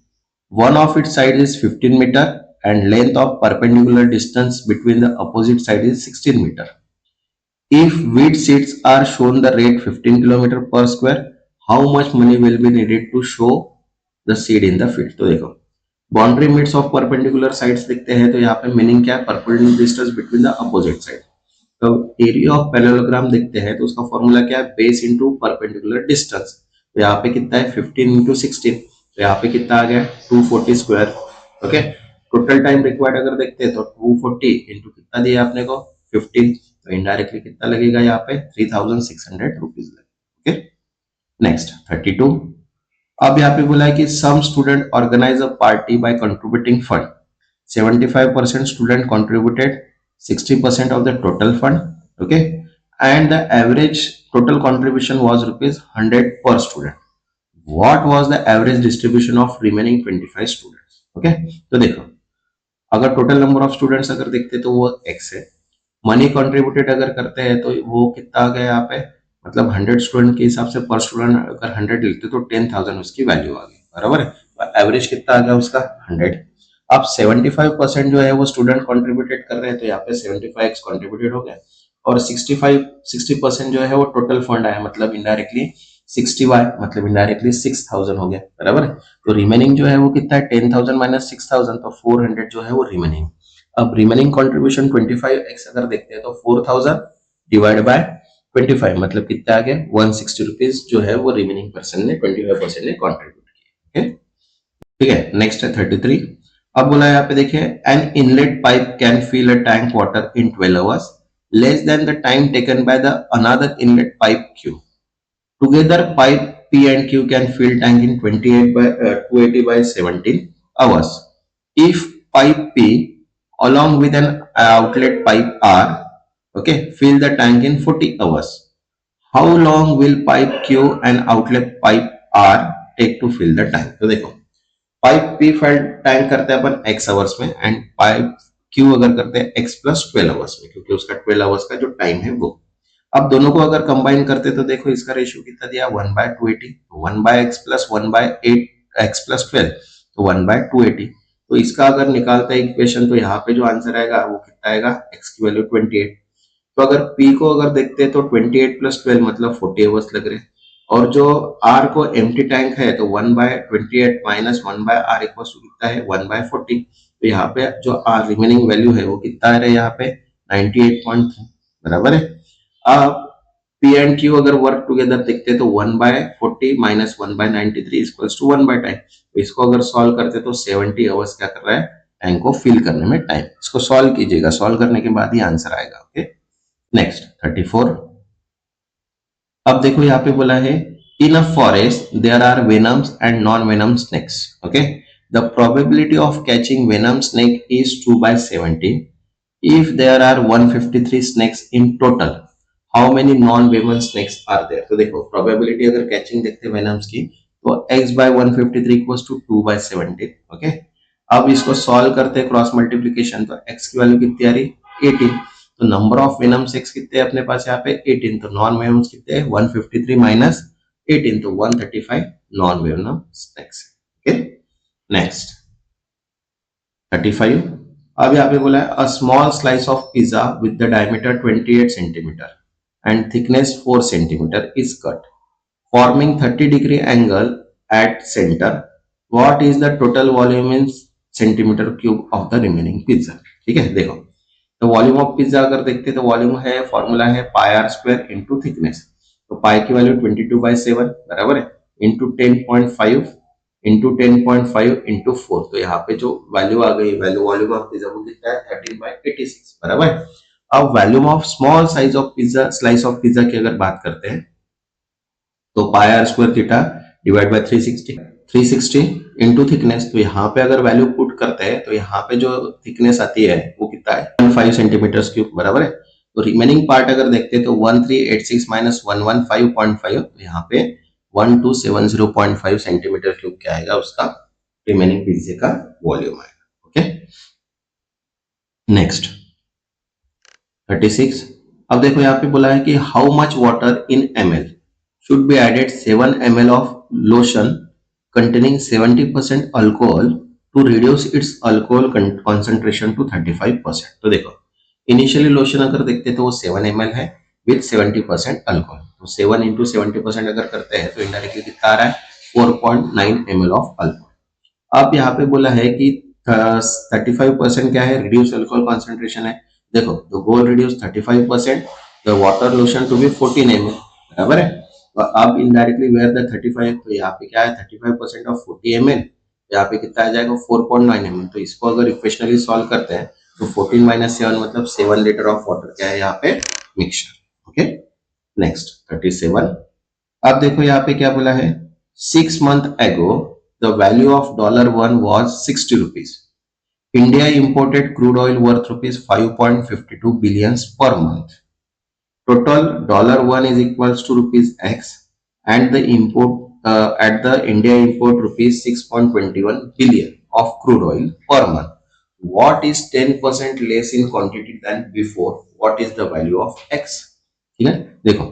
one of its side is 15 meter and length of perpendicular distance between the opposite side is 16 meter। if wheat seeds are shown the rate 15 km per square, how much money will be needed to show the seed in the field। तो देखो boundary mids of perpendicular sides देखते हैं तो यहाँ पे meaning क्या है perpendicular distance between the opposite side. तो एरिया ऑफ पैरेललोग्राम देखते हैं तो उसका फॉर्मूला क्या है बेस इनटू परपेंडिकुलर डिस्टेंस, तो यहाँ पे कितना है 15 इंटू 16, तो यहाँ पे कितना आ गया 240 square. Okay, total time required अगर देखते हैं तो 240 इंटू कितना दिया आपने को 15, तो इनडायरेक्टली कितना लगेगा यहाँ पे 3600 रुपीज लगेगा। Okay, next 32। अब यहाँ पे बोला है कि some student organize a party by contributing fund, 75% student contributed 60% of the total fund. Okay, and the average total contribution was rupees 100 per student. What was the average distribution of remaining 25 students? Okay, तो देखो अगर total number of students अगर देखते तो वो x है, money contributed अगर करते हैं तो वो कितना आ गया यहाँ पे, मतलब 100 स्टूडेंट के हिसाब से पर स्टूडेंट अगर 100 लेते तो 10,000 उसकी वैल्यू आ गई, बराबर है। एवरेज कितना आ गया उसका 100। अब 75% जो है वो स्टूडेंट कंट्रीब्यूटेड कर रहे हैं, तो यहाँ पे 75x कंट्रीब्यूटेड हो गया, और 60% जो है वो टोटल फंड आया, मतलब इनडायरेक्टली 60y, मतलब इनडायरेक्टली 6000 हो गया, बराबर है। तो रिमेनिंग जो है वो कितना है 10,000 माइनस 6000, तो 400 जो है वो रिमेनिंग। अब रिमेनिंग कंट्रीब्यूशन 25x अगर देखते हैं तो 4000 डिवाइड बाय 25, मतलब कितना आ गया 160 रुपीज जो है वो रिमेनिंग पर्सन ने 25% ने कंट्रीब्यूट किया। ठीक है, नेक्स्ट है 33। अब बोला यहाँ पे देखिए, an inlet pipe can fill a tank water in 12 hours less than the time taken by the another inlet pipe Q. Together pipe P and Q can fill tank in 280 by 17 hours. If pipe P along with an outlet pipe R, okay, fill the tank in 40 hours. How long will pipe Q and outlet pipe R take to fill the tank? तो देखो pipe P fill tank करते हैं अपन x hours में, and pipe Q अगर करते हैं x plus 12 hours में, क्योंकि उसका 12 आवर्स का जो टाइम है वो। अब दोनों को अगर कंबाइन करते तो देखो इसका रेशियो कितना दिया 1/280, 1/x प्लस 1/8 x प्लस 12, तो 1/280। तो इसका अगर निकालते हैं इक्वेशन तो यहाँ पे जो आंसर आएगा वो कितना आएगा, x की वैल्यू 28। तो अगर P को अगर देखते हैं तो 28 प्लस 12 मतलब 40 आवर्स लग रहे हैं, और जो R को एम्प्टी टैंक है तो 1/28 माइनस 1/r इक्वल टू कितना है 1/40। तो यहाँ पे जो R रिमेनिंग वैल्यू है वो कितना आ रहा है यहाँ पे 98.3, बराबर है। अब P एंड Q अगर वर्क टुगेदर देखते हैं तो 1/40 माइनस 1/93 इक्वल्स टू 1/10। तो इसको अगर सॉल्व करते तो 70 आवर्स क्या कर रहा है टैंक को फिल करने में टाइम। इसको सॉल्व कीजिएगा, सॉल्व करने के बाद ही आंसर आएगा। Okay, next 34। अब देखो यहाँ पे बोला है, in a forest there are venoms and non venom snakes. Okay, the probability of catching venom snake is 2/70 if there are 153 snakes in total, how many non venomous snakes are there? तो देखो probability अगर catching देखते हैं venoms की तो x by 153 equals to 2/70। Okay, अब इसको solve करते हैं क्रॉस मल्टीप्लीकेशन, तो x की वैल्यू कितनी आ रही 18, तो नंबर ऑफ वेनम्स x कितने अपने पास यहाँ पे 18, तो नॉन वेनम्स कितने 153 माइनस 18, तो 135 non venom snakes. Okay, next 35। अब यहाँ पे बोला है, a small slice of pizza with the diameter 28 centimetre and thickness 4 centimetre is cut forming 30 degree angle at centre. What is the total volume in centimetre cube of the remaining pizza. ठीक है, देखो तो volume of pizza अगर देखते तो volume है, formula है पाई r square into thickness, तो पाई की वैल्यू 22/7 बराबर है, इंटू 10.5 इंटू 10.5 इंटू 4, तो यहाँ पे जो वैल्यू आ गई वैल्यू वॉल्यूम ऑफ पिज्जा वो कितना है 13/86 बराबर। अब volume of small size of pizza slice of pizza की अगर बात करते हैं तो pi r square theta divide by 360 into thickness, तो यहाँ पे अगर वैल्यू पुट करते हैं तो यहाँ पे जो थिकनेस आती है वो कितना है 5 सेंटीमीटर क्यूब बराबर है। तो रिमेनिंग पार्ट अगर देखते हैं तो 1386 माइनस 115.5, तो यहाँ पे 1270.5 सेंटीमीटर क्यूब क्या आएगा उसका रिमेनिंग पिज्जे का वॉल्यूम आएगा। Okay, next 36। अब देखो यहाँ पे बोला है कि how much water in ml should be added 7 ml of lotion containing 70% alcohol to reduce its alcohol concentration to 35%। तो देखो इनिशियली लोशन अगर देखते तो वो 7 ml है विथ 70% अल्कोहल, तो 7 इंटू 70% अगर करते हैं तो इनडायरेक्टली कितना आ रहा है 4.9 ml ऑफ अल्कोहल। अब यहाँ पे बोला है कि 35% क्या है रिड्यूस अल्कोहल कॉन्सेंट्रेशन है। देखो the goal reduce 35% the water lotion to be 14 ml बराबर है। अब इनडायरेक्टली वेयर द 35, तो यहाँ पे क्या है 35% ऑफ 40 ml, यहाँ पे कितना आ जाएगा 4.9 ml। तो इसको अगर इक्वेशनली सॉल्व करते हैं तो 14 माइनस 7 मतलब 7 लीटर ऑफ वाटर क्या है यहाँ पे मिक्सचर। Okay, next 37। अब देखो यहाँ पे क्या बोला है, 6 months ago the value of $1 was 60 rupees. India imported crude oil worth rupees 5.52 billions per month. Total $1 is equals to rupees X, and the import at the India import rupees 6.21 billion of crude oil per month. What is 10% less in quantity than before? What is the value of X? ठीक है, देखो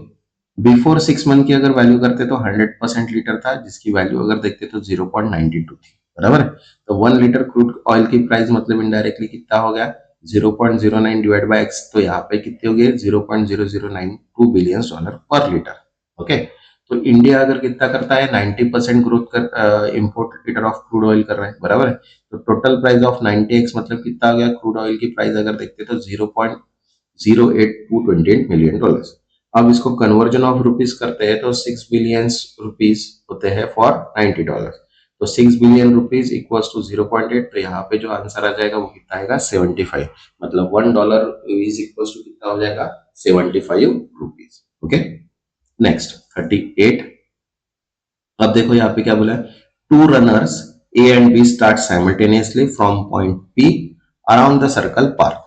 before 6 month की अगर value करते तो 100% litre था, जिसकी value अगर देखते तो 0.92 थी, बराबर है। तो 1 लीटर क्रूड ऑयल की प्राइस मतलब इनडायरेक्टली कितना हो गया 0.09 डिवाइड बाय एक्स, तो यहाँ पे कितने हो गए 0.0092 बिलियन डॉलर पर लीटर। ओके, तो इंडिया अगर कितना करता है 90% ग्रोथ कर import litre of crude oil कर रहा है, बराबर है। तो टोटल प्राइस ऑफ 90x मतलब कितना आ गया क्रूड ऑयल की प्राइस अगर देखते तो 0.08228 मिलियन डॉलर। अब इसको कन्वर्जन ऑफ रुपीज करते हैं तो 6 बिलियन रुपीज होते हैं फॉर $90। तो 6 बिलियन रुपीज इक्वल्स टू 0.8, तो यहाँ पे जो आंसर आ जाएगा वो कितना आएगा 75, मतलब $1 इज इक्वल्स टू कितना हो जाएगा 75 रुपीज। Okay, next 38। अब देखो यहाँ पे क्या बोला है, two runners A and B start simultaneously from point P around the circle park,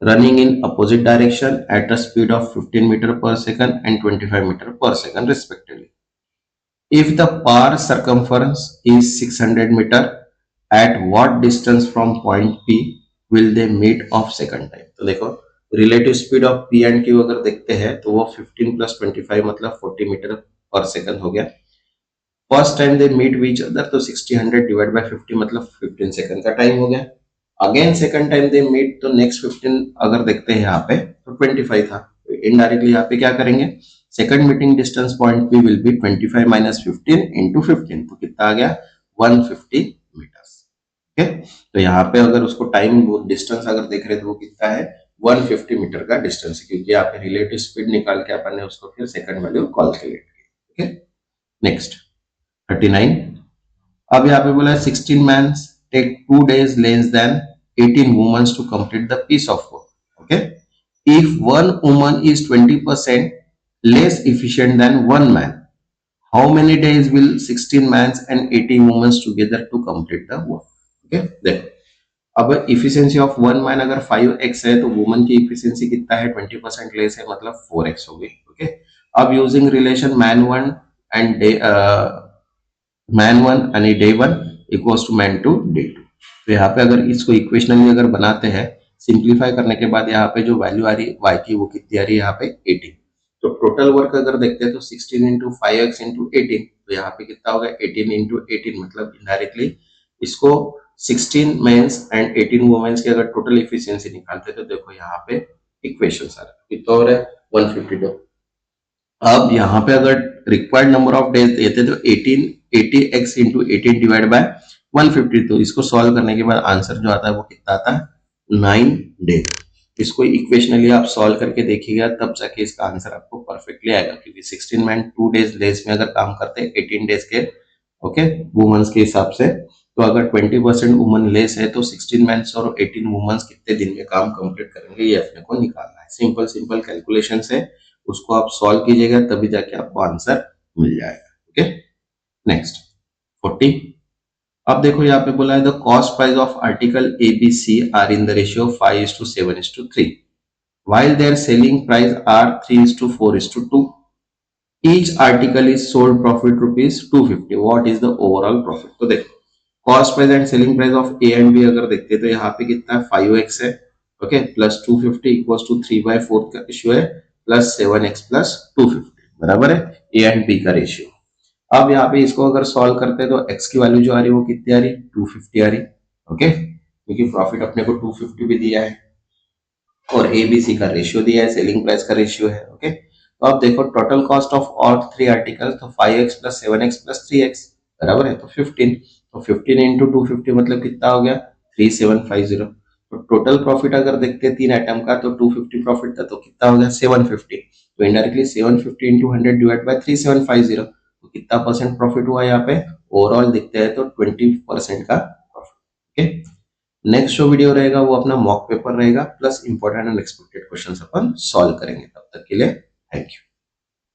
running in opposite direction at a speed of 15 meter per second and 25 meter per second respectively. If the par circumference is 600 meter, at what distance from point P will they meet of second time? तो देखो relative speed of P and Q अगर देखते हैं तो वो 15 plus 25 मतलब 40 metre पर second हो गया। First time they meet which other तो 60 डिवाइड बाय 50 मतलब 15 सेकंड का टाइम हो गया। Again second time they meet तो नेक्स्ट 15 अगर देखते हैं यहाँ पे तो 25 था, तो इनडायरेक्टली यहाँ पे क्या करेंगे second meeting distance point P will be 25 minus 15 into 15, तो कितना आ गया 150 मीटर्स। ओके, तो यहाँ पे अगर उसको टाइम डिस्टेंस अगर देख रहे तो वो कितना है 150 मीटर का डिस्टेंस, क्योंकि यहाँ पे रिलेटिव स्पीड निकाल के अपन ने उसको फिर सेकंड वैल्यू कैलकुलेट की। Okay, next 39। अब यहाँ पे बोला है 16 man take 2 days less than 18 women to complete the piece of work. Okay, if one woman is 20% less efficient than one man, how many days will 16 men and 18 women together to complete the work? Okay, देखो अब efficiency of one man अगर 5x है तो woman की efficiency कितना है 20% less है मतलब 4x हो गई। ओके, अब using relation man one and man one यानी day one equals to man two day two, तो यहाँ पे अगर इसको इक्वेशनली अगर बनाते हैं सिंप्लीफाई करने के बाद यहाँ पे जो वैल्यू आ रही है y की वो कितनी आ रही है यहाँ पे 18। तो टोटल वर्क अगर देखते हैं तो 16 इंटू 5x इंटू 18, तो यहाँ पे कितना होगा 18 इंटू 18 मतलब इनडायरेक्टली इसको 16 मेंस एंड 18 वुमेन्स की अगर टोटल इफिशियंसी निकालते तो देखो यहाँ पे इक्वेशन आ रहा है कितना हो रहा है 152। अब यहाँ पे अगर रिक्वायर्ड नंबर ऑफ डेज देते तो 18 80x इंटू 18 डिवाइड बाय 150, तो इसको सॉल्व करने के बाद आंसर जो आता है वो कितना आता है 9 डेज। इसको इक्वेशनली आप सॉल्व करके देखिएगा तब जाके इसका आंसर आपको परफेक्टली आएगा, क्योंकि 16 मैन 2 डेज लेस में अगर काम करते हैं 18 डेज के ओके वुमेन्स के हिसाब से, तो अगर 20% वुमन लेस है तो 16 मैन और 18 वुमेन्स कितने दिन में काम कंप्लीट करेंगे ये अपने को निकालना है। सिंपल सिंपल कैलकुलेशन है, उसको आप सॉल्व कीजिएगा तभी जाके आपको आंसर मिल जाएगा। Okay, next 40। अब देखो यहाँ पे बोला है the cost price of article A B C are in the ratio 5:7:3 while their selling price are 3:4:2, each article is sold profit rupees 250, what is the overall profit? तो देखो cost price and selling price of A and B अगर देखते हैं तो यहाँ पे कितना 5x है ओके प्लस 250 इक्वल्स टू 3/4 का रेशियो है प्लस 7x प्लस 250 बराबर है ए एंड बी का रेशियो। अब यहाँ पे इसको अगर सॉल्व करते हैं तो x की वैल्यू जो आ रही है वो कितनी आ रही है 250 आ रही ओके, क्योंकि प्रॉफिट अपने को 250 भी दिया है और ए बी सी का रेशियो दिया है, सेलिंग प्राइस का रेशियो है ओके। तो अब देखो total cost of all 3 articles तो 5x plus 7x plus 3x बराबर है तो 15, तो 15 इंटू 250 मतलब कितना हो गया 3750। तो टोटल प्रॉफिट अगर देखते हैं 3 आइटम का तो 250 प्रॉफिट था तो कितना हो गया 750, तो इनडायरेक्टली 750 इंटू 100 डिवाइड बाय 3750, तो कितना परसेंट प्रॉफिट हुआ यहाँ पे? ओवरऑल देखते हैं तो 20% का प्रॉफिट। ओके, नेक्स्ट जो वीडियो रहेगा वो अपना मॉक पेपर रहेगा plus important and expected questions upon solve करेंगे। तब तक के लिए थैंक यू।